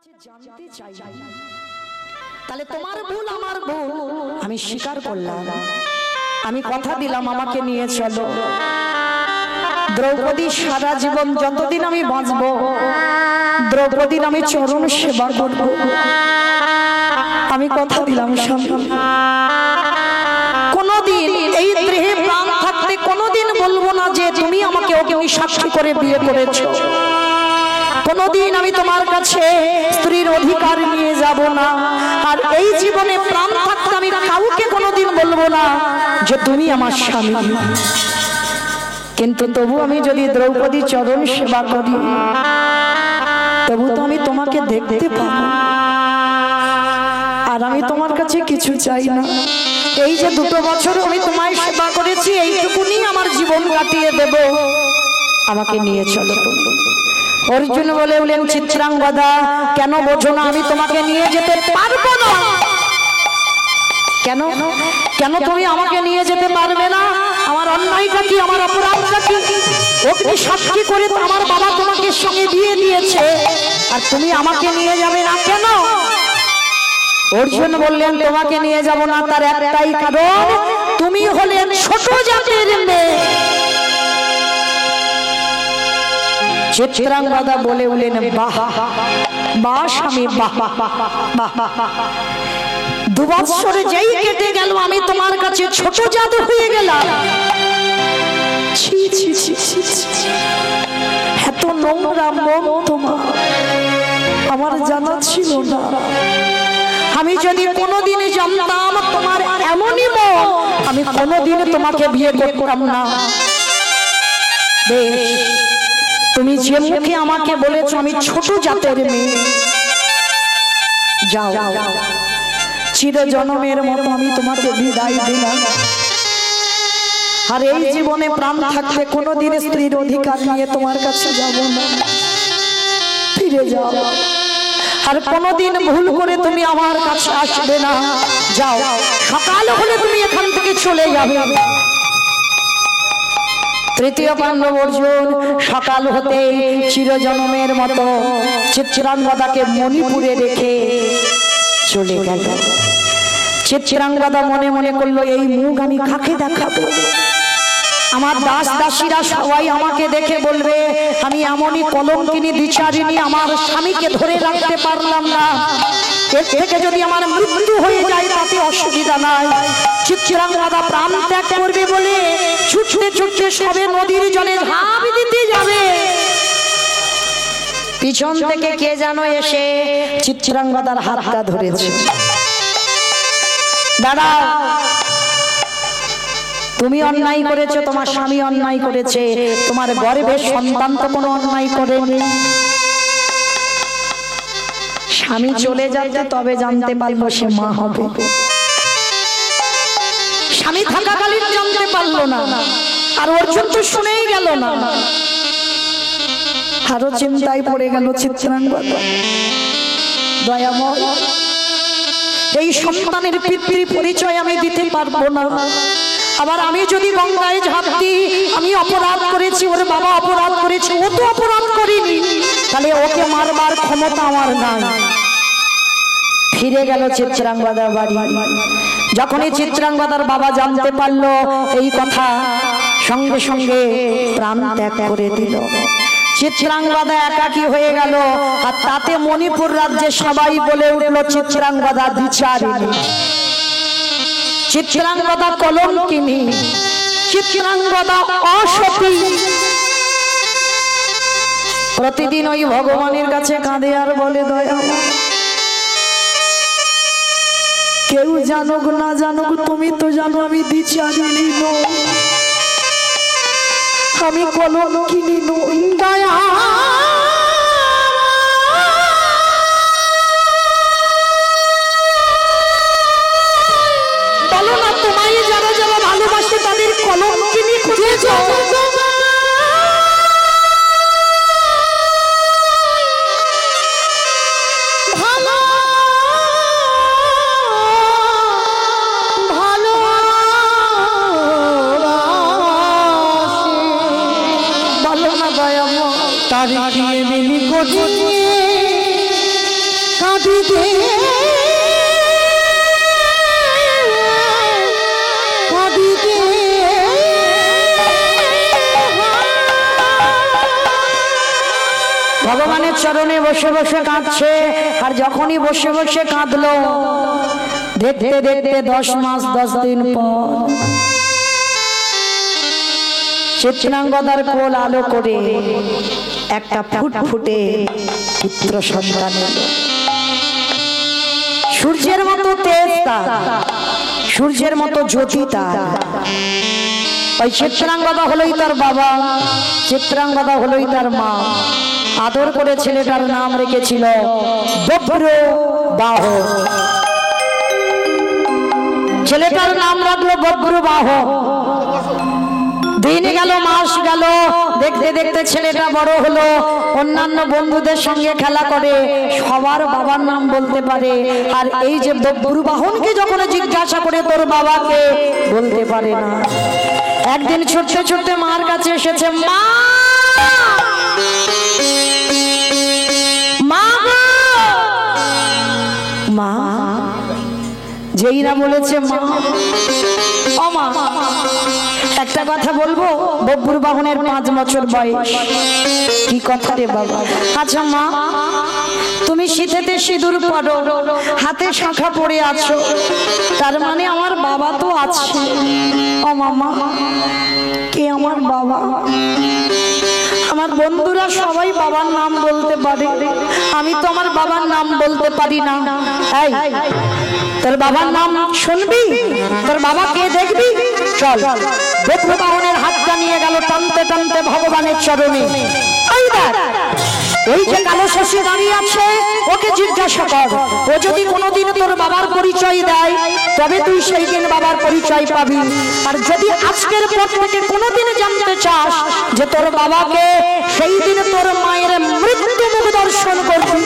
জানতে চাই, তাহলে তোমার ভুল আমার ভুল আমি স্বীকার করলাম। আমি কথা দিলাম আমাকে নিয়ে চলো। দ্রৌপদী সারা জীবন যতদিন আমি বাঁচবো দ্রৌপদীর আমি চরণ সেবা করব। আমি কথা দিলাম স্বামী, কোনদিন এই দেহে প্রাণ থাকতে কোনদিন বলবো না যে তুমি আমাকে অগ্নি সাক্ষী করে বিয়ে করেছো। কোনদিন আমি তোমার কাছে স্ত্রীর অধিকার নিয়ে যাব না। আর এই জীবনে প্রাণ থাকতে আমি কাউকে কোনদিন বলবো না যে তুমি আমার স্বামী। কিন্তু তবু আমি যদি দ্রৌপদী চরণ সেবা করি তবু তো আমি তোমাকে দেখতে পাবো। আর আমি তোমার কাছে কিছু চাই না। এই যে 2 বছর আমি তোমায় সেবা করেছি এইটুকুনি আমার জীবন কাটিয়ে দেব। আমাকে নিয়ে চলো তুমি। অর্জুন বলে বলেন চিত্রাঙ্গদা কেন বোঝো না, আমি তোমাকে নিয়ে যেতে পারবো না। কেন কেন তুমি আমাকে নিয়ে যেতে পারবে না? আমার অন্যায়টা কি, আমার অপরাধটা কি? অগ্নি সাক্ষী করে তো আমার বাবা তোমাকে সঙ্গে দিয়ে দিয়েছে, আর তুমি আমাকে নিয়ে যাবে না কেন? অর্জুন বললেন তোমাকে নিয়ে যাব না তার একটাই কারণ, তুমি হলেন ছোট জাতের মেয়ে। চিত্রাঙ্গদা বলে উঠলেন বাহ বাহ স্বামী বাহ। 2 বছর যেই কেটে গেল আমি তোমার কাছে ছোট জাত হয়ে গেলাম। ছি ছি ছি ছি, এত নোংরা মন তোমার আমার জানা ছিল না। আমি যদি কোনোদিন জানতাম তোমার এমনই মন আমি কোনোদিন তোমাকে বিয়ে করতাম না। বেশ, তুমি যে মুখে আমাকে বলেছো আমি ছোট জাতের মেয়ে, যাও চির জন্মের মতো আমি তোমাকে বিদায় দিলাম। আর এই জীবনে প্রাণ থাকতে কোনোদিন স্ত্রীর অধিকার নিয়ে তোমার কাছে যাব না। ফিরে যাও, আর কোনোদিন ভুল করে তুমি আমার কাছে আসবে না। যাও, সকাল হলে তুমি এখান থেকে চলে যাবে। তৃতীয় পাণ্ডব অর্জুন সকাল হতে চিরজন্মের মতো চিত্রাঙ্গদাকে মণিপুরে রেখে চলে গেল। চিত্রাঙ্গদা মনে মনে করলো এই মুখ আমি কাকে দেখাবো? আমার দাস দাসীরা সবাই আমাকে দেখে বলবে আমি এমনই কলঙ্কিনী দ্বিচারিণী, আমার স্বামীকে ধরে রাখতে পারলাম না। এর থেকে যদি আমার মৃত্যু হয়ে যায় তাতে অসুবিধা নাই। চিত্রাঙ্গদা প্রাণ ত্যাগ করবে বলে ছুটতে ছুটতে সবে নদীর জলে ঝাঁপ দিতে যাবে, পিছন থেকে কে যেন এসে চিত্রাঙ্গদার হাতটা ধরেছে। দাঁড়াও, তুমি অন্যায় করেছো, তোমার স্বামী অন্যায় করেছে, তোমার গর্ভের সন্তান তো কোনো অন্যায় করেনি। স্বামী চলে যাচ্ছে তবে জানতে পারলো সে মা হবে, স্বামী থাকাকালীন জানতে পারলো না। আর অর্জুন তো শুনেই গেল না। আরো চিন্তায় পড়ে গেল চিত্রাঙ্গদা। দয়াময়, এই সন্তানের পিতৃ পরিচয় আমি দিতে পারবো না। আবার আমি যদি গঙ্গায় ঝাঁপ দিই আমি অপরাধ করেছি, ওর বাবা অপরাধ করেছে, ও তো অপরাধ করিনি, তাহলে ওকে মারবার ক্ষমতা আমার নাই। ফিরে গেল চিত্রাঙ্গদার বাড়ি। যখনই চিত্রাঙ্গদার বাবা জানতে পারলো এই কথা সঙ্গে সঙ্গে প্রাণ ত্যাগ করে দিল। চিত্রাঙ্গদা একাকী হয়ে গেল। আর তাতে মণিপুর রাজ্যে সবাই বলে উঠল চিত্রাঙ্গদা দ্বিচারিণী, চিত্রাঙ্গদা কলঙ্কিনী, চিত্রাঙ্গদা অসতী। প্রতিদিন ওই ভগবানের কাছে কাঁদে আর বলে দয়া কেউ জানুক না জানুক তুমি তো জানো আমি দ্বিচারিণী নই, আমি কলঙ্কিনী নই। দয়া বলো না, তোমায় যারা যারা ভালোবাসে তাদের কলঙ্কিনী খুঁজেছ। কাঁদিতে কাঁদিতে ভগবানের চরণে বসে বসে কাঁদছে। আর যখনই বসে বসে কাঁদলো, দেখতে দেখতে 10 মাস 10 দিন পর চিত্রাঙ্গদার কোল আলো করে একটা ফুটফুটে পুত্র সন্তান এলো। সূর্যের মতো তেজ তার, সূর্যের মতো জ্যোতি তার। ওই চিত্রাঙ্গদা হলোই তার বাবা, চিত্রাঙ্গদা হলোই তার মা। আদর করে ছেলেটার নাম রেখেছিল বব্রবাহ। ছেলেটার নাম রাখলো বব্রবাহ। দিন গেল, মাস গেল, দেখতে দেখতে ছেলেটা বড় হলো। অন্যান্য বন্ধুদের সঙ্গে খেলা করে, সবার বাবার নাম বলতে পারে। আর এই যে বব্রবাহনকে যখন জিজ্ঞাসা করে তোর বাবাকে, বলতে পারে না। একদিন ছুটতে ছুটতে মার কাছে এসেছে, মা মা, যেই না বলেছে মা, ও মা একটা কথা বলবো। বব্রবাহনের 5 বছর বয়স। কি কথা রে বাবা? আচ্ছা মা, তুমি শীতেতে সিঁদুর পরো, হাতে শাঁখা পরে আছো, তার মানে আমার বাবা তো আছে। ও মামা, কে আমার বাবা? আমার বন্ধুরা সবাই বাবার নাম বলতে পারে, আমি তো আমার বাবার নাম বলতে পারি না। এই, তোর বাবার নাম শুনবি? তোর বাবাকে দেখবি? চল। বব্রবাহনের হাতটা নিয়ে গেল টানতে টানতে ভগবানের চরণে। ওই যে কালো শশী দাঁড়িয়ে আছে, ওকে জিজ্ঞাসা কর। ও যদি কোনোদিন তোর বাবার পরিচয় দেয়, তবে তুই সেই দিন বাবার পরিচয় পাবি। আর যদি আজকের পর থেকে কোনোদিন জানতে চাস যে তোর বাবাকে, সেই দিন তোর মায়ের মৃত্যু মুখ দর্শন করবি।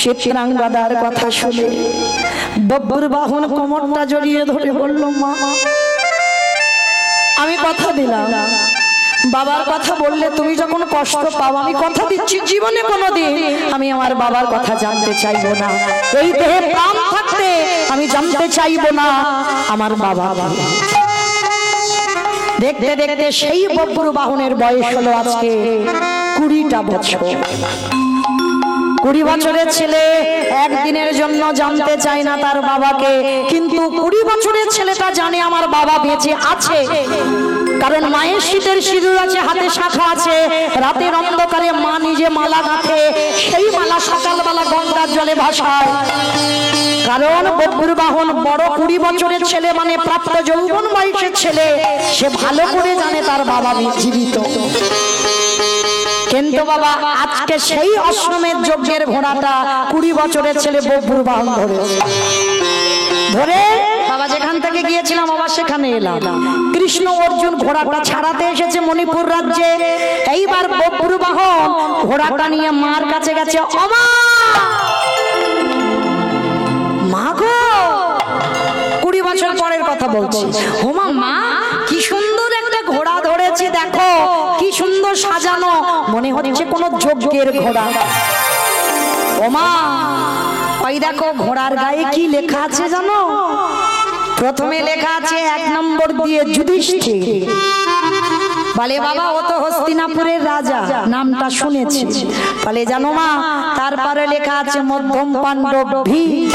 চিত্রাঙ্গদার কথা শুনে বব্রবাহন কোমরটা জড়িয়ে ধরে বলল, মা আমি কথা দিলাম, বাবার কথা বললে তুমি যখন কষ্ট পাও, আমি কথা দিচ্ছি জীবনে কোনোদিন আমি আমার বাবার কথা জানতে চাইবো না। এই দেহে প্রাণ থাকতে আমি জানতে চাইবো না আমার বাবা। দেখতে দেখতে সেই বব্রবাহনের বয়স হলো আজকে 20টা বছর। 20 বছরের ছেলে একদিনের জন্য জানতে চায় না তার বাবাকে, কিন্তু 20 বছরের ছেলেটা জানে আমার বাবা বেঁচে আছে। কারণ মায়ের শীতের সিঁদুর আছে, হাতে শাঁখা আছে। রাতের অন্ধকারে মা নিজে মালা গাঁথে, সেই মালা সকালবেলা গঙ্গার জলে ভাসায়। কারণ বব্রবাহন বড় 20 বছরের ছেলে, মানে প্রাপ্ত যৌবন বয়সের ছেলে, সে ভালো করে জানে তার বাবা জীবিত। কিন্তু বাবা আজকে সেই অশ্বমেধ যজ্ঞের ঘোড়াটা 20 বছরের ছেলে বব্রবাহন ধরে বাবা যেখান থেকে গিয়েছিলাম বাবা সেখানে এলাম। কৃষ্ণ অর্জুন ঘোড়াটা ছাড়াতে এসেছে মণিপুর রাজ্যে। এইবার বব্রবাহন ঘোড়াটা নিয়ে মার কাছে গেছে। অমা, মা গো, 20 বছর পরের কথা বলছি। ওমা মা, কি সুন্দর একটা ঘোড়া ধরেছি, দেখো কি সুন্দর সাজানো, মনে হচ্ছে কোনো যজ্ঞের ঘোড়া। ওমা, ওই দেখো ঘোড়ার গায়ে কি লেখা আছে জানো? প্রথমে লেখা আছে 1 নম্বর দিয়ে যুধিষ্ঠির। বলে বাবা ও তো হস্তিনাপুরের রাজা, নামটা শুনেছি। বলে জানো মা, তারপরে লেখা আছে মধ্যম পাণ্ডব ভীম।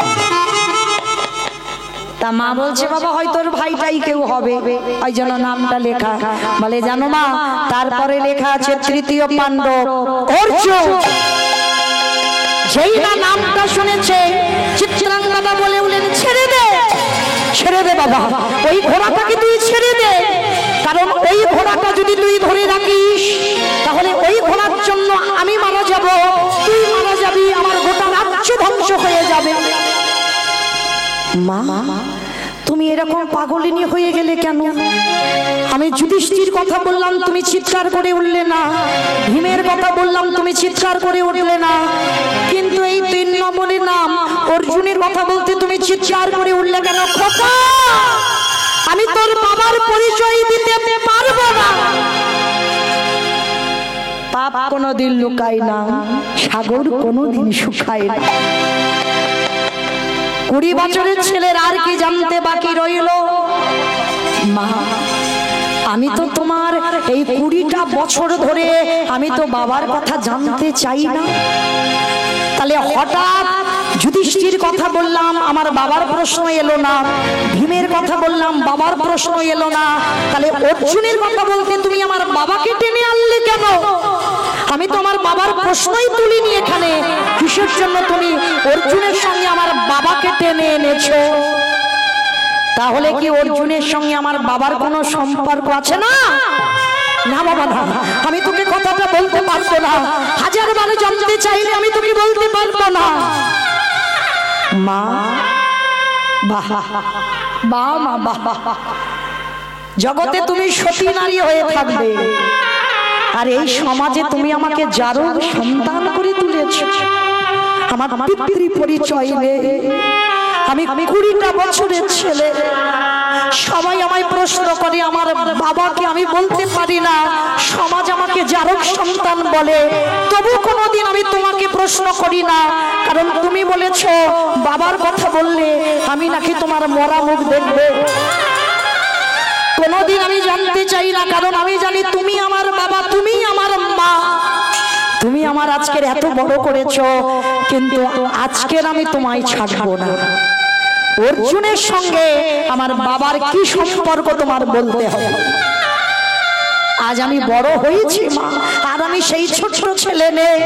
তা মা বলছে বাবা হয়তো তোর ভাইটাই কেউ হবে, ওই জন্য নামটা লেখা। বলে জানো মা, তারপরে লেখা আছে তৃতীয় পাণ্ডব অর্জুন। যেই না নামটা শুনেছে চিত্রাঙ্গদা বলে উঠলেন, ছেড়ে দে, ছেড়ে দে বাবা, ওই ঘোড়াটাকে তুই ছেড়ে দে। কারণ ওই ঘোড়াটা যদি তুই ধরে রাখিস, তাহলে ওই ঘোড়ার জন্য আমি মারা যাব, তুই মারা যাবি, আমার গোটা রাজ্য ধ্বংস হয়ে যাবে। মা, তুমি এরকম পাগলিনী হয়ে গেলে কেন? আমি যুধিষ্ঠির কথা বললাম, তুমি চিৎকার করে উঠলে না। ভীমের কথা বললাম, তুমি চিৎকার করে উঠলে না। কিন্তু এই 3 নম্বরের নাম অর্জুনের কথা বলতে তুমি চিৎকার করে উঠলে কেন? খোকা, আমি তোর বাবার পরিচয় দিতে পারবো না, পাপ কোনোদিন লুকায় না, সাগর কোনোদিন শুকায় না। 20 বছরের ছেলের আর কি জানতে বাকি রইল? মা, আমি তো তোমার এই 20টা বছর ধরে আমি তো বাবার কথা জানতে চাই না, তাহলে হঠাৎ যুধিষ্ঠির কথা বললাম আমার বাবার প্রশ্ন এলো না, ভীমের কথা বললাম বাবার প্রশ্ন এলো না, তাহলে অর্জুনের কথা বলতে তুমি আমার বাবাকে টেনে আনলে কেন? আমি তো আমার বাবার প্রশ্নই তুলিনি এখানে, কিসের জন্য তুমি অর্জুনের সঙ্গে আমার বাবাকে টেনে এনেছো? তাহলে কি অর্জুনের সঙ্গে আমার বাবার কোনো সম্পর্ক আছে না? না বাবা না, আমি তোকে কথাটা বলতে পারবো না, হাজারবার জানতে চাইলে আমি তোকে বলতে পারবো না। মা, বাহ বাহ মা বাহ, জগতে তুমি সতী নারী হয়ে থাকবে, আর এই সমাজে তুমি আমাকে যারো সন্তান করে তুলেছো। আমার পিতৃ পরিচয় নেই, আমি 20টা বছরের ছেলে। সবাই আমায় প্রশ্ন করে, আমার বাবাকে আমি বলতে পারি না, সমাজ আমাকে জারক সন্তান বলে, তবু কোনোদিন আমি তোমাকে প্রশ্ন করি না, কারণ তুমি বলেছো বাবার কথা বললে আমি নাকি তোমার মরা মুখ দেখবে। কোনোদিন আমি জানতে চাই না, কারণ আমি জানি তুমি আমার বাবা, তুমি আমার মা, তুমি আমার আজকের এত বড় করেছো, কিন্তু আজকের আমি তোমায় ছাড়বো না। অর্জুনের সঙ্গে আমার বাবার কি সম্পর্ক তোমার বলতে হবে। আজ আমি বড় হয়েছি মা, আর আমি সেই ছোট্ট ছেলে নেই।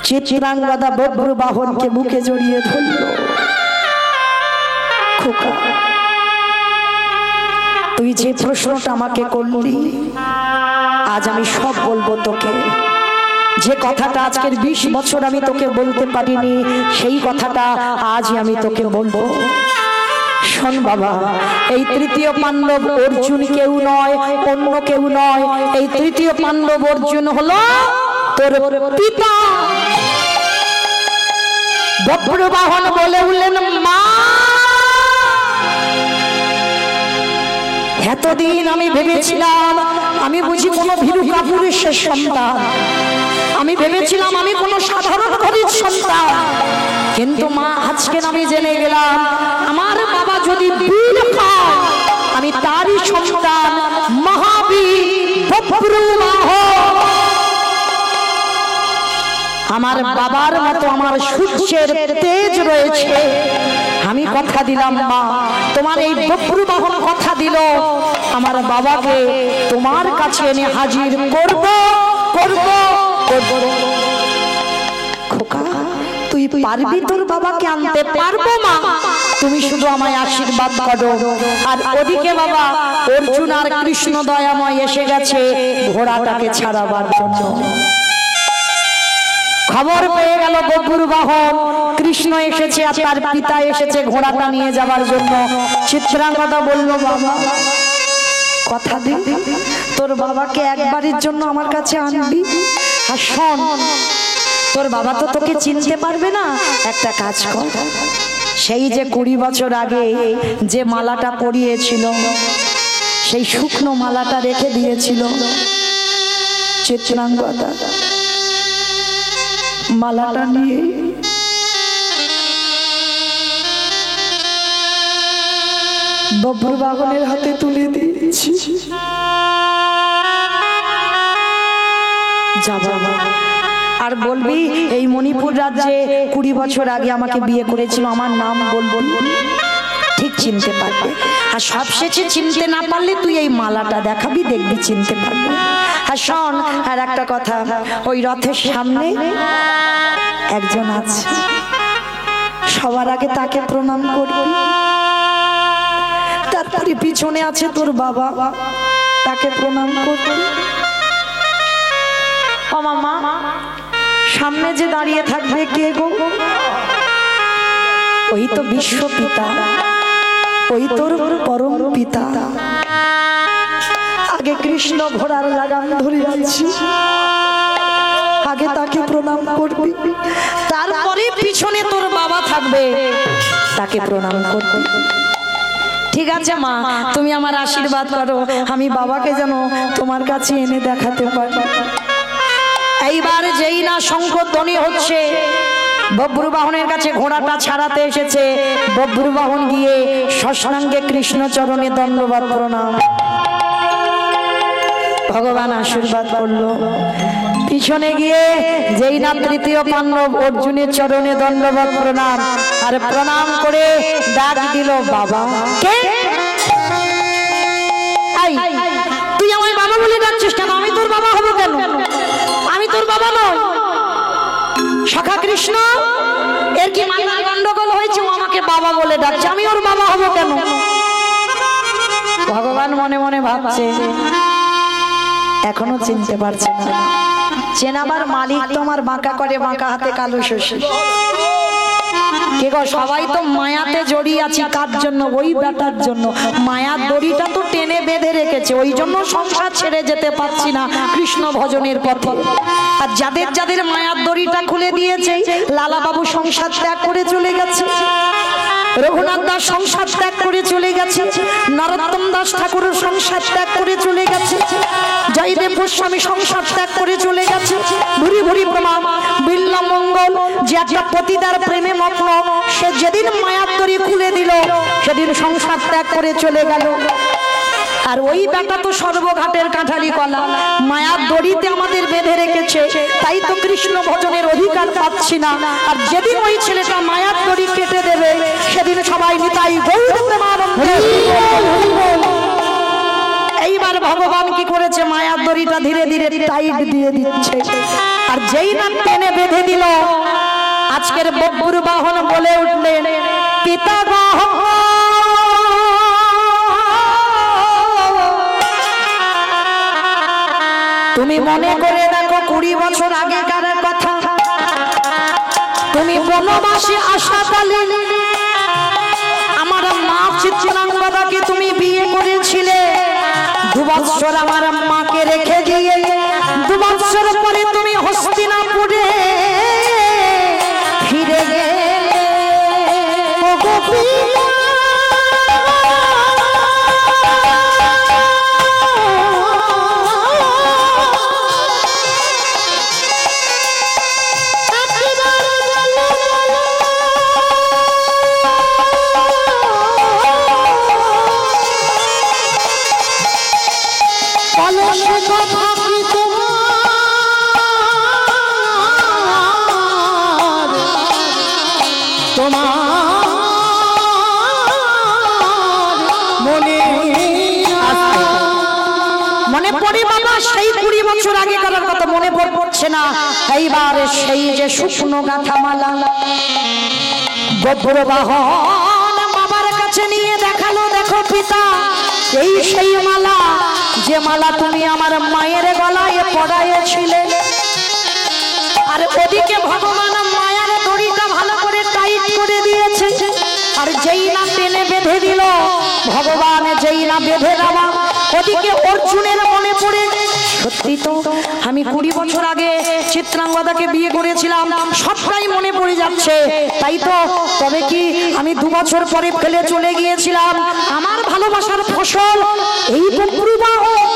চিত্রাঙ্গদা বব্রবাহনকে বুকে জড়িয়ে ধরল। খোকা, তুই যে প্রশ্নটা আমাকে করলি, আজ আমি সব বলবো তোকে। যে কথাটা আজকের 20 বছর আমি তোকে বলতে পারিনি, সেই কথাটা আজ আমি তোকে বলবো। শোন বাবা, এই তৃতীয় পাণ্ডব অর্জুন কেউ নয়, অন্য কেউ নয়। এই তৃতীয় পাণ্ডব অর্জুন হলো তোর পিতা। বব্রবাহন বলে উঠলেন, মা, এতদিন আমি ভেবেছিলাম আমি বুঝি কোনো ভীরু কাপুরুষের সন্তান, আমি ভেবেছিলাম আমি কোনো সাধারণ ঘরের সন্তান, কিন্তু মা আজকে আমি জেনে গেলাম আমার বাবা যদি বীর হয় আমি তারই সন্তান, মহাবীর বব্রবাহন। আমার বাবার মতো আমার সূর্যের তেজ রয়েছে। আমি কথা দিলাম মা, তোমার এই বব্রবাহন কথা দিল আমার বাবাকে তোমার কাছে এনে হাজির করব করব করব। খোকা, তুই পারবি তোর বাবাকে আনতে? পারবো মা, তুমি শুধু আমায় আশীর্বাদ করো। আর ওদিকে বাবা অর্জুন আর কৃষ্ণ দয়াময় এসে গেছে ঘোড়াটাকে ছাড়াবার জন্য। খবর পেয়ে গেল বব্রবাহন, কৃষ্ণ এসেছে আর তার পিতা এসেছে ঘোড়াটা নিয়ে যাবার জন্য। চিত্রাঙ্গদা বলল, বাবা কথা দি তোর বাবাকে একবারের জন্য আমার কাছে আনবি। আর শোন, তোর বাবা তো তোকে চিনতে পারবে না, একটা কাজ কর, সেই যে 20 বছর আগে যে মালাটা পরিয়েছিল, সেই শুকনো মালাটা রেখে দিয়েছিল চিত্রাঙ্গদা, মালাটা নিয়ে বব্রবাহনের হাতে তুলে দিয়েছি। যা বাবা, আর বলবি এই মণিপুর রাজ্যে 20 বছর আগে আমাকে বিয়ে করেছিল, আমার নাম বলবি, ঠিক চিনতে পারবে। আর সবশেষে চিনতে না পারলে তুই এই মালাটা দেখাবি, দেখবি চিনতে পারবে। আর শোন, আর একটা কথা, ওই রথের সামনে একজন আছে, সবার আগে তাকে প্রণাম করবি। তারপরে পিছনে আছে তোর বাবা, তাকে প্রণাম করবি। ও মামা, সামনে যে দাঁড়িয়ে থাকবে কে গো? ওই তো বিশ্ব পিতা, ওই তোর পরম পিতা। আগে কৃষ্ণ ঘোড়ার লাগাম ধরে আছি, আগে তাকে প্রণাম করবি, তারপরে পিছনে তোর বাবা থাকবে, তাকে প্রণাম করবি। ঠিক আছে মা, তুমি আমার আশীর্বাদ করো, আমি বাবাকে যেন তোমার কাছে এনে দেখাতে পারি। এইবার যেই না শঙ্খধ্বনি হচ্ছে, বব্রু বাহনের কাছে ঘোড়াটা ছাড়াতে এসেছে। বব্রু বাহন গিয়ে শশাঙ্গে কৃষ্ণ চরণে দণ্ডবত প্রণাম। ভগবান আশীর্বাদ করলো। পিছনে গিয়ে যেই না তৃতীয় পাণ্ডব অর্জুনের চরণে দণ্ডবত প্রণাম, আর প্রণাম করে ডাক দিল বাবা। কে? তুই আমায় বাবা বলে ডাকছিস কেন? আমি তোর বাবা হবো কেন? আমি তোর বাবা নই। সখা কৃষ্ণ, এর কি মাথায় গন্ডগোল হয়েছে? ও আমাকে বাবা বলে ডাকছে, আমি ওর বাবা হবো কেন? ভগবান মনে মনে ভাবছে এখনো চিনতে পারছে না। চেনাবার মালিক তোমার বাঁকা করে, বাঁকা হাতে কালো শশী। কে গো? সবাই তো মায়াতে জড়িয়ে আছি। কার জন্য? ওই বেটার জন্য। মায়ার দড়িটা তো টেনে বেঁধে রেখেছে, ওই জন্য সংসার ছেড়ে যেতে পারছি না কৃষ্ণ ভজনের পথে। আর যাদের যাদের মায়ার দড়িটা খুলে দিয়েছে, লালা বাবু সংসার ত্যাগ করে চলে গেছে, রঘুনাথ দাস সংসার ত্যাগ করে চলে গেছে, নরোত্তম দাস ঠাকুরের সংসার ত্যাগ করে চলে গেছে, জয়দেব গোস্বামী সংসার ত্যাগ করে চলে গেছে। ভুরি ভুরি প্রণাম। বিল্লা মঙ্গল যে একটা পতিতার প্রেমে মগ্ন, সে যেদিন মায়ার দড়ি খুলে দিল সেদিন সংসার ত্যাগ করে চলে গেল। আর ওই বেটা তো সর্বঘাটের কাঁঠালি কলা, মায়ার দড়িতে আমাদের বেঁধে রেখেছে, তাই তো কৃষ্ণ ভজনের অধিকার পাচ্ছি না। আর যেদিন ওই ছেলেটা মায়ার দড়ি কেটে দেবে, সেদিন সবাই নিতাই গৌর প্রেমানন্দে। এইবার ভগবান কি করেছে? মায়ার দড়িটা ধীরে ধীরে টাইট দিয়ে দিচ্ছে। আর যেই না টেনে বেঁধে দিল, আজকের বব্বুর বাহন বলে উঠলেন, পিতা গো তুমি মনে করে দেখো 20 বছর আগেকার কথা। তুমি বনবাসী আশাকালে আমার মা চিত্রাঙ্গদাকে তুমি বিয়ে করেছিলে। 2 বছর আমার মাকে রেখে দিয়ে 2 বছর পরে তুমি হস্তিনাপুরে ফিরে গেলে। এইবার সেই যে শুকনো গাঁথা মালা বব্র বাহন বাবার কাছে নিয়ে দেখালো, দেখো পিতা, এই সেই মালা, যে মালা তুমি আমার মায়ের গলায় পরাইছিলে। আর ওদিকে ভগবান মায়ার দড়িটা ভালো করে টাইট করে দিয়েছে। আর যেই না টেনে বেঁধে দিল ভগবান, যেই না বেঁধে দেওয়া, ওদিকে অর্জুনের মনে পড়ে, সত্যি তো আমি 20 বছর আগে চিত্রাঙ্গদাকে বিয়ে করেছিলাম, সবটাই মনে পড়ে যাচ্ছে। তাই তো, তবে কি আমি 2 বছর পরে ফেলে চলে গিয়েছিলাম আমার ভালোবাসার ফসল এই বব্রু বাহন?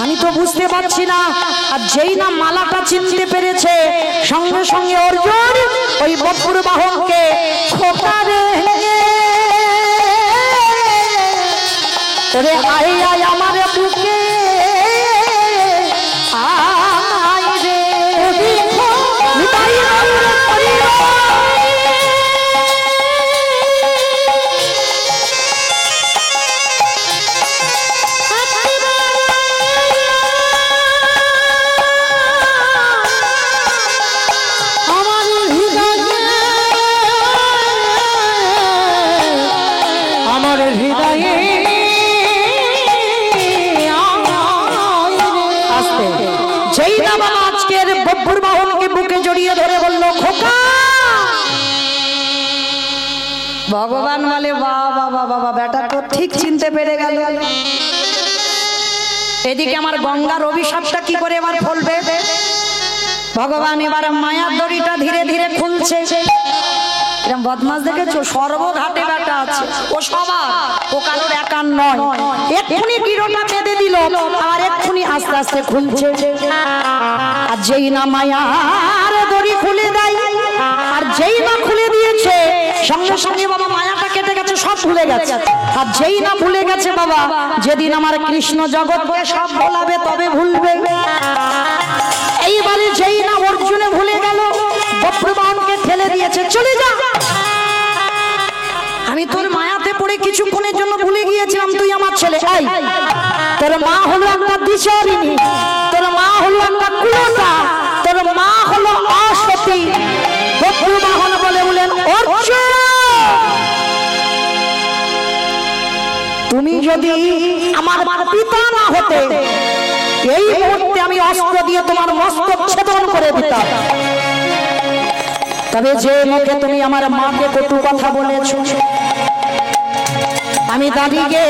আমি তো বুঝতে পারছি না। আর যেই না মালাটা চিনতে পেরেছে, সঙ্গে সঙ্গে অর্জুন ওই বব্রু বাহনকে খোকা রে ওরে আয় আয় আমার বুকে আয় রে নিতাই আমার হৃদয়ে যেই না বাবা আজকের বব্বুর বাহনকে বুকে জড়িয়ে ধরে বলল, খোকা। ভগবান বলে, বাবা বাবা, বেটা তো ঠিক চিনতে পেরে গেল। এদিকে আমার গঙ্গার অভিশাপটা কি করে এবার ফলবে? ভগবান এবার মায়ার দড়িটা ধীরে ধীরে খুলছে। এরকম বদমাস দেখেছো? সর্বঘাটে বেটা আছে, ও সবার, ও কারোর একার নয়। এক্ষুনি গিরোটা বেঁধে দিল, আর এক্ষুনি আস্তে আস্তে খুলছে। আর যেই না মায়ার দড়ি খুলে দেয়, আর যেই না খুলে দিয়েছে, সঙ্গে সঙ্গে বাবা মায়াটা কেটে গেছে, সব ভুলে গেছে। আর যেই না ভুলে গেছে বাবা, যেদিন আমার কৃষ্ণ জগৎকে সব বলাবে তবে ভুলবে। এইবারে যেই না অর্জুনে ভুলে গেল, বব্রবাহনকে ঠেলে দিয়েছে, চলে যা, আমি তোর মায়াতে পড়ে কিছুক্ষণের জন্য ভুলে গিয়েছিলাম তুই আমার ছেলে। এই তোর মা হলো একটা দিশারিণী, তোর মা হলো একটা কুলতা, তোর মা হলো অসতী। বব্রবাহন বলে বলেন, অর্জুন তুমি যদি আমার পিতা না হতে, এই মুহূর্তে আমি অস্ত্র দিয়ে তোমার মস্তক ছেদন করে দিতাম। তবে যে মুখে তুমি আমার মাকে কটু কথা বলেছো, আমি দাঁড়িয়ে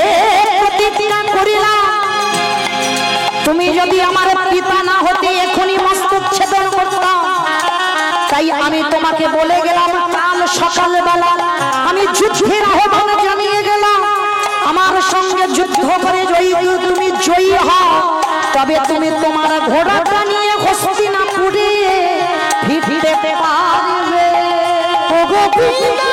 প্রতিজ্ঞা করিলাম, তুমি যদি আমার পিতা না হতে এখনই মস্তক ছেদন করতাম। তাই আমি তোমাকে বলে গেলাম, কাল সকালবেলা আমি যুদ্ধের আহ্বান জানিয়ে গেলাম, আমার সঙ্গে যুদ্ধ করে তুমি জয়ী হও, তবে তুমি তোমার ঘোড়াটা নিয়ে হস্তিনাপুরে ফিরতে পারবে। ওগো পিতা,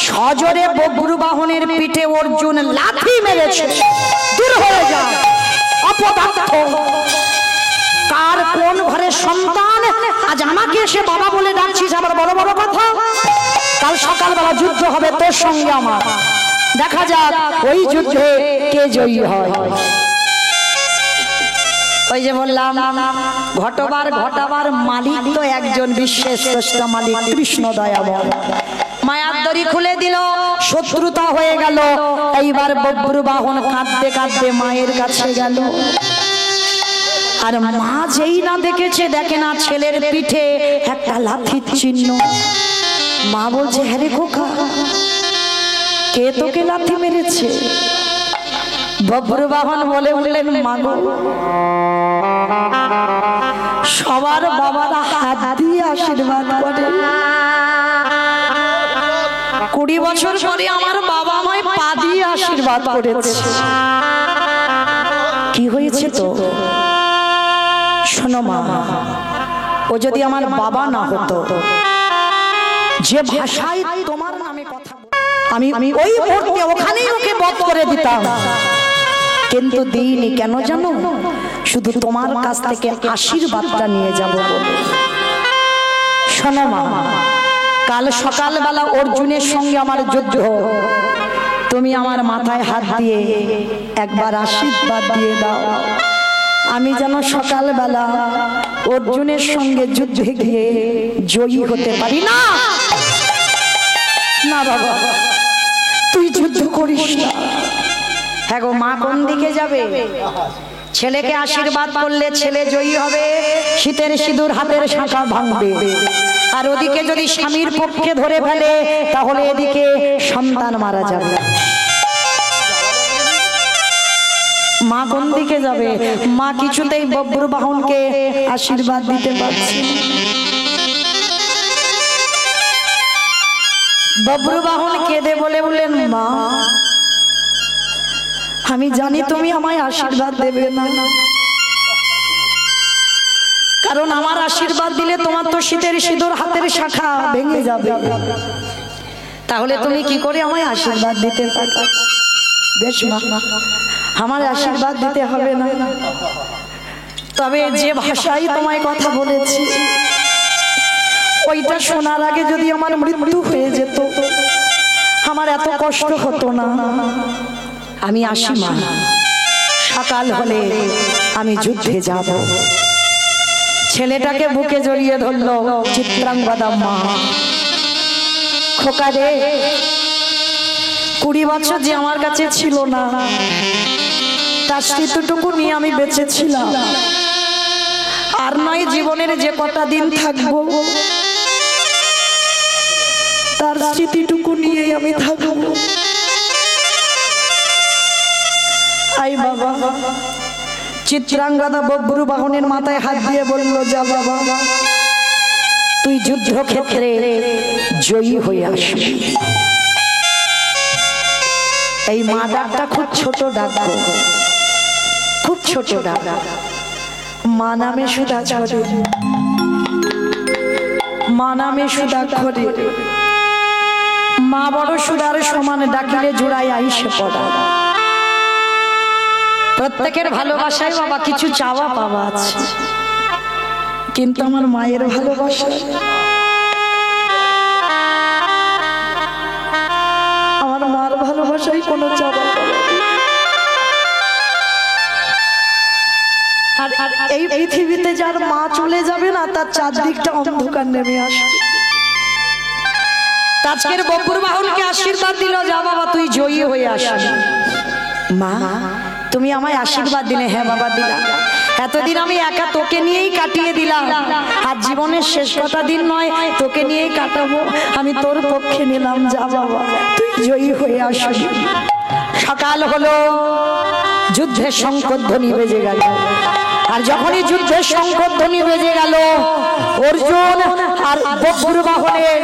সজোরে বব্রবাহনের পিঠে অর্জুন লাথি মেরেছে। দূর হয়ে যা অপদার্থ, কার কোন ঘরের সন্তান আজ আমাকে এসে বাবা বলে ডাকছিস? আবার বড় বড় কথা। কাল সকালবেলা যুদ্ধ হবে তোর সঙ্গে আমার, দেখা যাক ওই যুদ্ধে কে জয়ী হয়। ওই যে বললাম, ঘটবার ঘটাবার মালিক তো একজন, বিশ্বের শ্রেষ্ঠ মালিক কৃষ্ণ দয়াময়। মায়ার দড়ি খুলে দিল, শত্রুতা হয়ে গেল। এইবার বব্রবাহন কাঁদতে কাঁদতে মায়ের কাছে গেল। আর মা যেই না দেখেছে, দেখে না ছেলের পিঠে একটা লাঠির চিহ্ন। মা বলছে, হ্যাঁ রে খোকা, কে তোকে লাথি মেরেছে? বব্রবাহন বলে উঠলেন, মা গো, সবার বাবারা হাত দিয়ে আশীর্বাদ করে, 20 বছর পরে আমার বাবা আমায় পা দিয়ে আশীর্বাদ করেছে। কি হয়েছে তো শোনো মা, ও যদি আমার বাবা না হতো, যে ভাষায় তোমার নামে কথা আমি ওই মুহূর্তে ওখানেই ওকে বধ করে দিতাম, কিন্তু দিইনি। কেন জানো? শুধু তোমার কাছ থেকে আশীর্বাদটা নিয়ে যাব বলে। শোনো মা, কাল সকালবেলা অর্জুনের সঙ্গে আমার যুদ্ধ, তুমি আমার মাথায় হাত দিয়ে একবার আশীর্বাদ দিয়ে দাও, আমি যেন সকালবেলা অর্জুনের সঙ্গে যুদ্ধে গিয়ে জয়ী হতে পারি। না না বাবা, তুই যুদ্ধ করিস না। হ্যাঁ গো মা, কোন দিকে যাবে? ছেলেকে আশীর্বাদ করলে ছেলে জয়ী হবে, শীতের সিঁদুর হাতের শাঁখা ভাঙবে। আর ওদিকে যদি স্বামীর পক্ষে ধরে ফেলে, তাহলে এদিকে সন্তান মারা যাবে। মা কোন দিকে যাবে? মা কিছুতেই বব্রবাহনকে আশীর্বাদ দিতে পারছে। বব্রবাহন কেঁদে বলে বলেন, মা আমি জানি তুমি আমায় আশীর্বাদ দেবে না, কারণ আমার আশীর্বাদ দিলে তোমার তো শীতের সিঁদুর হাতের শাখা ভেঙে যাবে। তাহলে তুমি কি করে আমায় আশীর্বাদ দিতে পারবে? বেশ মা, আমার আশীর্বাদ দিতে হবে না, তবে যে ভাষায় তোমায় কথা বলেছি, ওইটা শোনার আগে যদি আমার মৃত্যু হয়ে যেত, আমার এত কষ্ট হতো না। আমি আসি মা, সকাল হলে আমি যুদ্ধে যাব। ছেলেটাকে বুকে জড়িয়ে ধরলো চিত্রাঙ্গদা মা। খোকা রে, 20 বছর যে আমার কাছে ছিল না, তার স্মৃতিটুকু নিয়ে আমি বেঁচে ছিলাম। আর নয় জীবনের যে কটা দিন থাকবো তার স্মৃতিটুকু নিয়ে আমি থাকবো। আই বাবা। চিত্রাঙ্গদা বব্রু বাহনের মাথায় হাত দিয়ে বলল, যা বাবা, তুই যুদ্ধক্ষেত্রে জয়ী হয়ে আসবি। এই মা ডাকটা খুব ছোট ডাক, খুব ছোট ডাক। মা নামে সুধা ঝরে, মা নামে সুধা ঝরে। মা বড় সুধার সমান, ডাকিলে জোড়াই আইসে পড়া। প্রত্যেকের ভালোবাসায় বাবা কিছু চাওয়া পাওয়া আছে, কিন্তু আমার মায়ের ভালোবাসা, আমার মার ভালোবাসায় কোনো চাওয়া পাওয়া। আর এই পৃথিবীতে যার মা চলে যাবে না, তার চারদিকটা অন্ধকার নেমে আসবে। আজকের বব্বুর বাহনকে আশীর্বাদ দিল, যা বাবা তুই জয়ী হয়ে আসবি। মা তুমি আমায় আশীর্বাদ দিলে। হ্যাঁ বাবা দিলাম। এতদিন আমি একা তোকে নিয়েই কাটিয়ে দিলাম, আর জীবনের শেষ কটা দিন নয় তোকে নিয়েই কাটাবো, আমি তোর পক্ষে নিলাম। যা বাবা তুই জয়ী হয়ে আসবি। সকাল হলো, যুদ্ধের শঙ্খধ্বনি বেজে গেল। আর যখনই যুদ্ধের শঙ্খধ্বনি বেজে গেল, অর্জুন আর বব্বুর বাহনের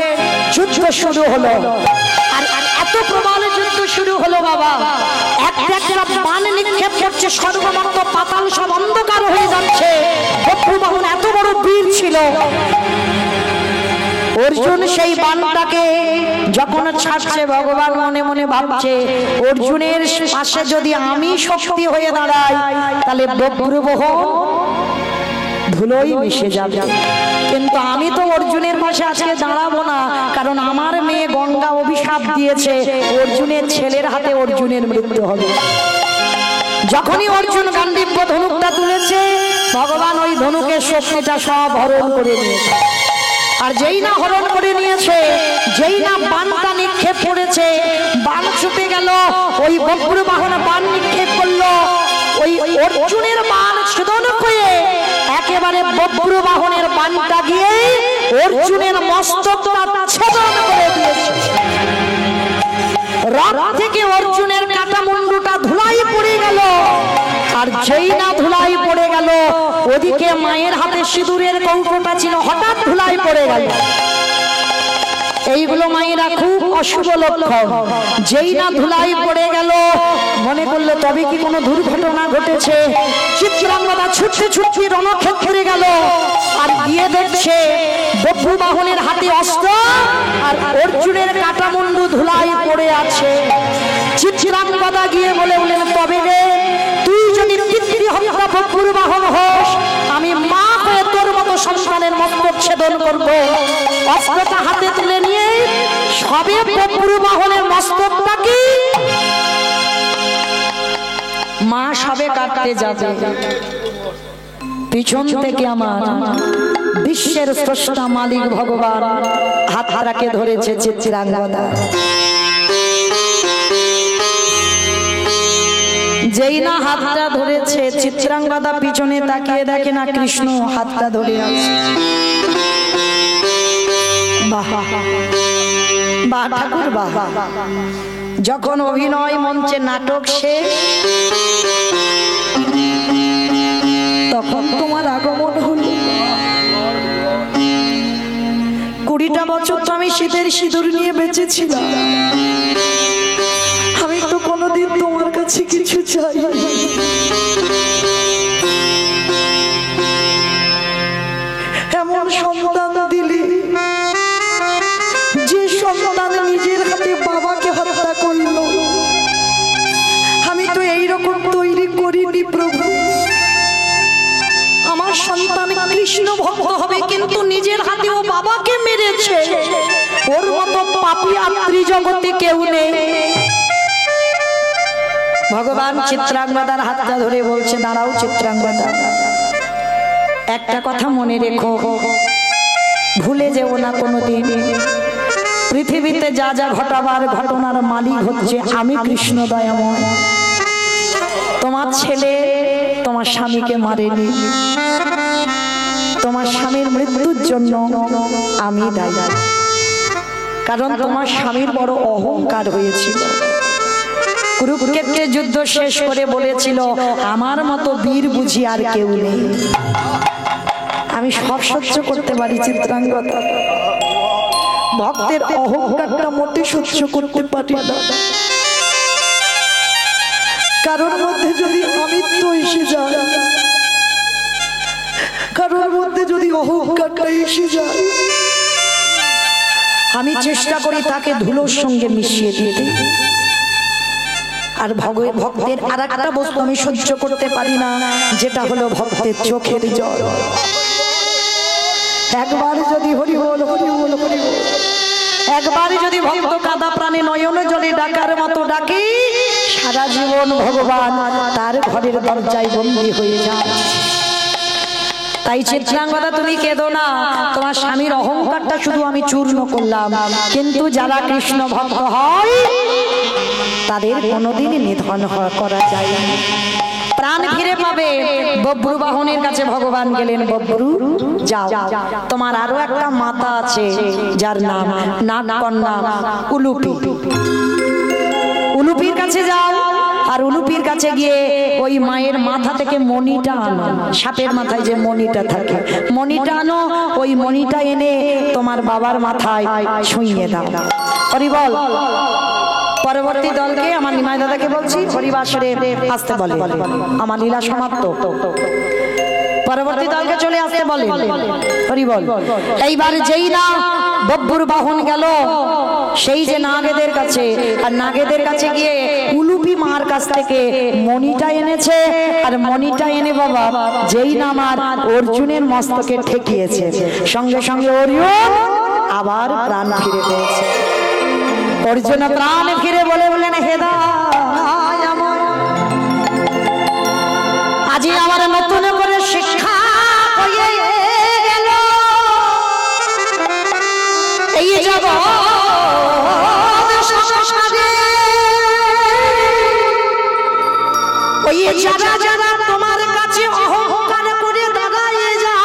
যুদ্ধ শুরু হলো। আর এত প্রবল যুদ্ধ শুরু হলো বাবা, একটা বাণ নিক্ষেপ করছে, সর্বমন্ত পাতাল সব অন্ধকার হয়ে যাচ্ছে। বব্বুর বাহন এত বড় বীর ছিল, অর্জুন সেই বাণটাকে যখন ছাড়ছে, ভগবান মনে মনে ভাবছে, অর্জুনের পাশে যদি আমি শক্তি হয়ে দাঁড়াই, তাহলে বব্বুর বাহন ধুলোই মিশে যাবে। কিন্তু আমি তো অর্জুনের পাশে আজকে দাঁড়াবো না, কারণ আমার মেয়ে গঙ্গা অভিশাপ দিয়েছে, অর্জুনের ছেলের হাতে অর্জুনের মৃত্যু হবে। যখনই অর্জুন গান্ডীব ধনুকটা তুলেছে, ভগবান ওই ধনুকের শক্তিটা সব হরণ করে নিয়েছে। আর যেই না হরণ করে নিয়েছে, যেই না বাণটা নিক্ষেপ করেছে, বাণ ছুটে গেল, ওই বব্বুর বাহন বাণ নিক্ষেপ করলো, ওই অর্জুনের বাণ ছেদন হয়ে একেবারে বব্বুর বাহনের বাণটা গিয়ে অর্জুনের মস্তকটা ছেদন করে দিয়েছে। রথ থেকে অর্জুনের কাটা মুন্ডুটা ধুলাই পড়ে গেল। আর যেই না ধুলাই পড়ে গেল, ওদিকে মায়ের হাতে সিঁদুরের কৌটোটা ছিল, হঠাৎ ধুলাই পড়ে গেল। এইগুলো মায়েরা খুব অশুভ লক্ষণ। যেই না ধুলাই পড়ে গেল, মনে করলো তবে কি কোনো দুর্ঘটনা ঘটেছে। চিত্রাঙ্গদা ছুটতে ছুটতে রণক্ষেত্রে গেল, আর গিয়ে দেখছে বব্বু বাহনের হাতে অস্ত্র আর অর্জুনের কাটা মুন্ডু ধুলাই পড়ে আছে। চিত্রাঙ্গদা গিয়ে বললেন, তবে রে তুই যদি পিতৃহত্যা বব্বুর বাহন হোস, আমি মা হয়ে তোর মতো সন্তানের মস্তক ছেদন করবো। অস্ত্রটা হাতে তুলে নিয়ে সবে বব্বুর বাহনের মস্তকটাকে মা সবে কাটতে যাবে, পিছন থেকে আমার বিশ্বের স্রষ্টা মালিক ভগবান হাতটাকে ধরেছে চিত্রাঙ্গদা। যেই না হাতটা ধরেছে, চিত্রাঙ্গদা পিছনে তাকিয়ে দেখে না কৃষ্ণ হাতটা ধরে আছে। বাহ বাহ ঠাকুর বাহ। যখন অভিনয় মঞ্চে নাটক শেষ, তখন তোমার আগমন হলো। 20টা বছর তো আমি শীতের সিঁদুর নিয়ে বেঁচেছিলাম, আমি তো কোনোদিন তোমার কাছে কিছু চাই। এমন সন্তান দিলি, যে সন্তান নিজের হাতে বাবাকে হত্যা করলো। আমি তো এইরকম তৈরি করিনি প্রভু। আমার সন্তান কৃষ্ণ ভক্ত হবে, কিন্তু নিজের হাতে ও বাবাকে মেরেছে। ওর মতো পাপী আর ত্রিজগতে কেউ নেই। ভগবান চিত্রাঙ্গদার হাতটা ধরে বলছে, দাঁড়াও চিত্রাঙ্গদা, একটা কথা মনে রেখো, ভুলে যেও না কোনোদিন, পৃথিবীতে যা যা ঘটাবার ঘটনার মালিক হচ্ছে আমি কৃষ্ণ দয়াময়। তোমার ছেলে তোমার স্বামীকে মারেনি, তোমার স্বামীর মৃত্যুর জন্য আমি দায়ী, কারণ তোমার স্বামীর বড় অহংকার হয়েছিল। কুরুক্ষেত্রের যুদ্ধ শেষ করে বলেছিল, আমার মতো বীর বুঝি আর কেউ নেই। আমি সব সহ্য করতে পারি চিত্রাঙ্গদা, ভক্তের অহংকারটা মোটে সহ্য করতে পারি না। কারোর মধ্যে যদি অমিত্র এসে যায়, কারোর মধ্যে যদি অহংকারটা এসে যায়, আমি চেষ্টা করি তাকে ধুলোর সঙ্গে মিশিয়ে দিতে। আর ভক্তের আর একটা বস্তু আমি সহ্য করতে পারি না, যেটা হলো ভক্তের চোখের জল। একবার যদি হরি বল হরি বল হরি বল, একবার যদি ভক্ত কাদা প্রাণে নয়ন জলে ডাকার মতো ডাকে, সারা জীবন ভগবান তার ঘরের দরজায় বন্দী হয়ে যায়। তাই চিত্রাঙ্গদা তুমি কেঁদো না, তোমার স্বামীর অহংকারটা শুধু আমি চূর্ণ করলাম, কিন্তু যারা কৃষ্ণ ভক্ত হয় তাদের কোনোদিনই নিধন করা যায় না, প্রাণ ফিরে পাবে। বব্রু বাহনের কাছে ভগবান গেলেন, বব্রু যাও, তোমার আরো একটা মাতা আছে যার নাম নাগকন্যা উলুপি, উলুপির কাছে যাও, আর উলুপির কাছে গিয়ে ওই মায়ের মাথা থেকে মণিটা আনো, সাপের মাথায় যে মণিটা থাকে, মণিটা আনো, ওই মণিটা এনে তোমার বাবার মাথায় ছুঁয়ে দাও। হরি বল। পরবর্তী দলকে আমার নিমাই দাদাকে বলছি, হরিবাসরে আসতে বলে, আমার লীলা সমাপ্ত। পরবর্তী দলকে চলে আসতে বলে, হরি বল। এইবার যেই না বব্বুর বাহন গেল সেই যে নাগেদের কাছে, আর নাগেদের কাছে গিয়ে উলুপি মার কাছ থেকে মণিটা এনেছে, আর মণিটা এনে বাবা যেই না আমার অর্জুনের মস্তকে ঠেকিয়েছে, সঙ্গে সঙ্গে অর্জুন আবার প্রাণ ফিরে পেয়েছে। অর্জুন প্রাণ ফিরে বলে বলেন, হেদা আজি আমার নতুন করে শিক্ষা হয়ে গেল, এই জগৎ সংসারে ওই যারা যারা তোমার কাছে অহংকার করে দাঁড়ায় যা,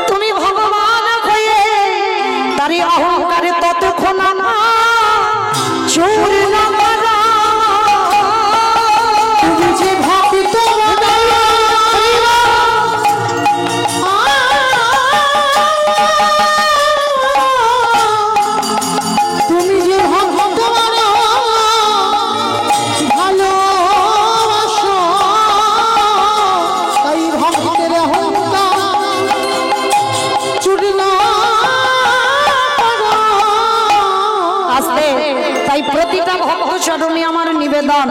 তুমি ভগবান হয়ে তারই অহংকারে ততক্ষণ না চূর্ণ করা। তুমি যে ভক্ত তুমি যে ভক্ত ভালোবাসো, তাই ভক্তের অহংকার চূর্ণ আসতে। তাই প্রতিটা ভক্ত চরণে আমার নিবেদন,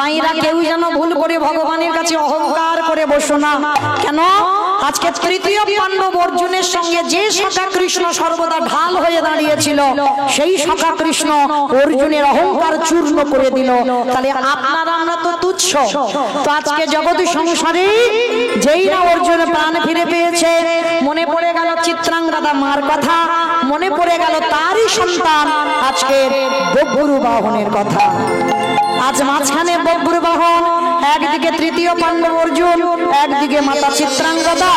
মায়েরা কেউ যেন ভুল করে ভগবানের কাছে অহংকার করে বসো না। কেন? আজকে তৃতীয় পাণ্ডব অর্জুনের সঙ্গে যে সখা কৃষ্ণ সর্বদা ঢাল হয়ে দাঁড়িয়েছিল, সেই সখা কৃষ্ণ অর্জুনের অহংকার চূর্ণ করে দিল। তাহলে আপনারা আমরা তো তুচ্ছ। তো আজকে জগৎ সংসারে যেই না অর্জুন প্রাণ ফিরে পেয়েছে, মনে পড়ে গেল চিত্রাঙ্গদা মার কথা, মনে পড়ে গেল তারই সন্তান আজকের বব্রু বাহনের কথা। আজ মাঝখানে বব্রু বাহন, একদিকে তৃতীয় পাণ্ডব অর্জুন, একদিকে মাতা চিত্রাঙ্গদা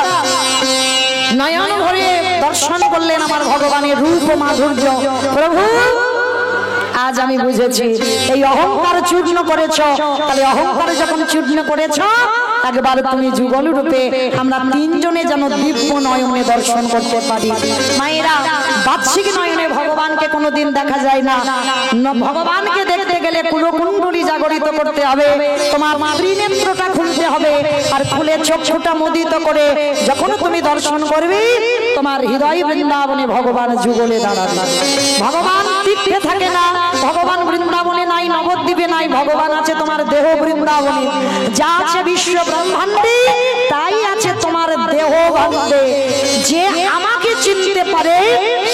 নয়ন ভরে দর্শন করলেন আমার ভগবানের রূপ ও মাধুর্য। প্রভু আজ আমি বুঝেছি এই অহংকার চূর্ণ করেছ, তাহলে অহংকার যখন চূর্ণ করেছ, একবার তুমি যুগল রূপে আমরা তিনজনে যেন দিব্য নয়নে দর্শন করতে পারি। মায়েরা বাহ্যিক নয়নে ভগবানকে কোনোদিন দেখা যায় না, ভগবানকে দেখতে গেলে কুলকুণ্ডলী জাগরিত করতে হবে, তোমার ত্রিনেত্রটা খুলতে হবে, আর খুলে চক্ষুটা মুদিত করে যখন তুমি দর্শন করবে, তোমার হৃদয় বৃন্দাবনে ভগবান যুগলে দাঁড়াবে। ভগবান তীর্থে থাকে না, ভগবান বৃন্দাবনে নাই, নবদ্বীপে নাই, ভগবান আছে তোমার দেহ বৃন্দাবনে। যা আছে বিশ্ব ব্রহ্মাণ্ডে তাই আছে তোমার দেহ ভাণ্ডে। যে আমাকে চিনতে পারে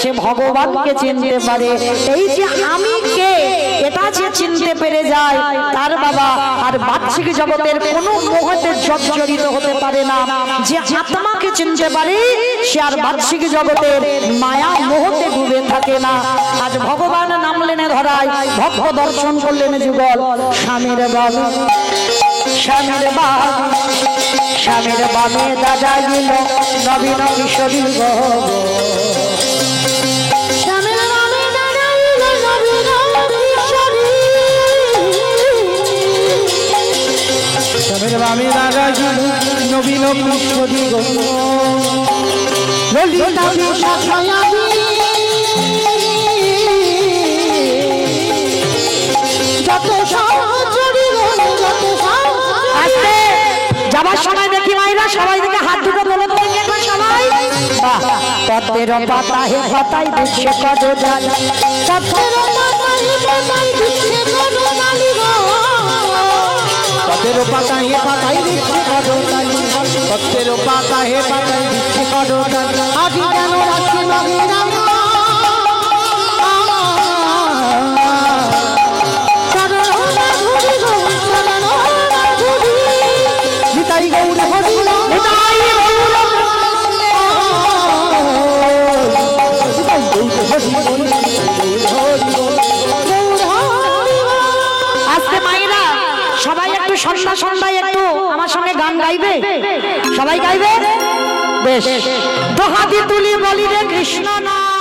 সে ভগবানকে চিনতে পারে। এই যে আমি কে এটা যে চিনতে পেরে যায়, তার বাবা আর বাহ্যিক জগতের কোনো মোহতে জর্জরিত হতে পারে না। যে আত্মাকে চিনতে পারে সে আর বাহ্যিক জগতের মায়া মোহতে ডুবে থাকে না। আজ ভগবান নামলেন ধরায়, ভক্ত দর্শন করলেন যুগল। স্বামীর বাবা স্বামীর বাবা শ্যামের বামে দাঁড়াইল নবীন কিশোরী গো শ্যামের বামে দাঁড়াইল নবীন কিশোরী শ্যামের বামে দাঁড়াইল নবীন কিশোরী গো ললিতা বিষাদময়াবী যত সহচরী গো যত আস্তে যাবার সময় দেখি মাইরা সবাই দিকে হাত দুটো তোলো তো দেখো সবাই বাহ পদ্মের পাতা হে পাতায় দিচ্ছে কদজাল পদ্মের পাতা হে পাতায় দিচ্ছে কদজাল গো পদ্মের পাতা হে পাতায় দিচ্ছে কদজাল পদ্মের পাতা হে পাতায় দিচ্ছে কদজাল আদি কেন রাখি মগিরা আজকে মায়েরা সবাই একটু সন্ধ্যা সন্ধ্যায় একটু আমার সঙ্গে গান গাইবে সবাই গাইবে বেশ দোহাতি তুলি বলি রে কৃষ্ণ না